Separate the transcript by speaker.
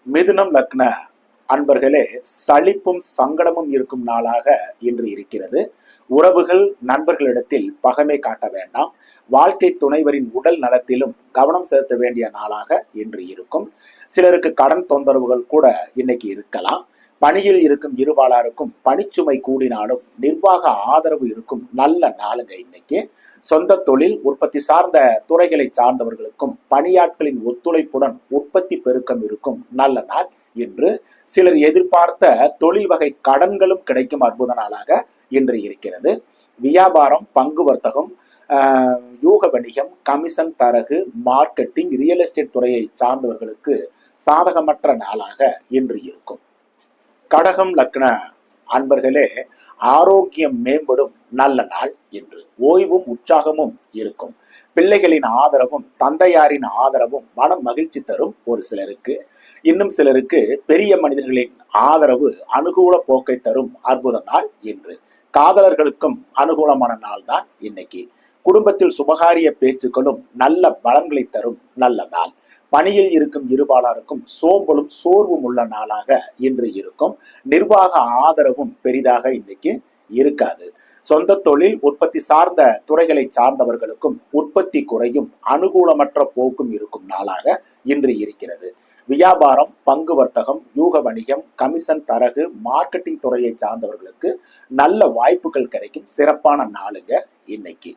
Speaker 1: மிதுனம் லக்ன அன்பர்களே, சலிப்பும் சங்கடமும் இருக்கும் நாளாக இன்று இருக்கிறது. உறவுகள் நண்பர்களிடத்தில் பகைமை காட்ட வேண்டாம். வாழ்க்கை துணைவரின் உடல் நலத்திலும் கவனம் செலுத்த வேண்டிய நாளாக இன்று இருக்கும். சிலருக்கு கடன் தொந்தரவுகள் கூட இன்னைக்கு இருக்கலாம். பணியில் இருக்கும் இருபாலாருக்கும் பணிச்சுமை கூடினாலும் நிர்வாக ஆதரவு இருக்கும் நல்ல நாளுங்க இன்னைக்கு. சொந்த தொழில் உற்பத்தி சார்ந்த துறைகளை சார்ந்தவர்களுக்கும் பணியாட்களின் ஒத்துழைப்புடன் உற்பத்தி பெருக்கம் இருக்கும் நல்ல நாள் இன்று. சிலர் எதிர்பார்த்த தொழில் வகை கடன்களும் கிடைக்கும் அற்புத நாளாக இன்று இருக்கிறது. வியாபாரம், பங்கு வர்த்தகம், யூக வணிகம், கமிஷன், தரகு, மார்க்கெட்டிங், ரியல் எஸ்டேட் துறையை சார்ந்தவர்களுக்கு சாதகமற்ற நாளாக இன்று இருக்கும். கடகம் லக்ன அன்பர்களே, ஆரோக்கியம் மேம்படும் நல்ல நாள் இன்று. ஓய்வும் உற்சாகமும் இருக்கும். பிள்ளைகளின் ஆதரவும் தந்தையாரின் ஆதரவும் மன மகிழ்ச்சி தரும் ஒரு சிலருக்கு. இன்னும் சிலருக்கு பெரிய மனிதர்களின் ஆதரவு அனுகூல போக்கை தரும் அற்புத நாள் இன்று. காதலர்களுக்கும் அனுகூலமான நாள் தான் இன்னைக்கு. குடும்பத்தில் சுபகாரிய பேச்சுக்களும் நல்ல பலன்களை தரும் நல்ல நாள். பணியில் இருக்கும் இருபாலருக்கும் சோம்பலும் சோர்வும் உள்ள நாளாக இன்று இருக்கும். நிர்வாக ஆதரவும் பெரிதாக இன்னைக்கு இருக்காது. சொந்த தொழில் உற்பத்தி சார்ந்த துறைகளை சார்ந்தவர்களுக்கும் உற்பத்தி குறையும் அனுகூலமற்ற போக்கும் இருக்கும் நாளாக இன்று இருக்கிறது. வியாபாரம், பங்கு வர்த்தகம், யூக வணிகம், கமிஷன், தரகு, மார்க்கெட்டிங் துறையை சார்ந்தவர்களுக்கு நல்ல வாய்ப்புகள் கிடைக்கும் சிறப்பான நாளுங்க இன்னைக்கு.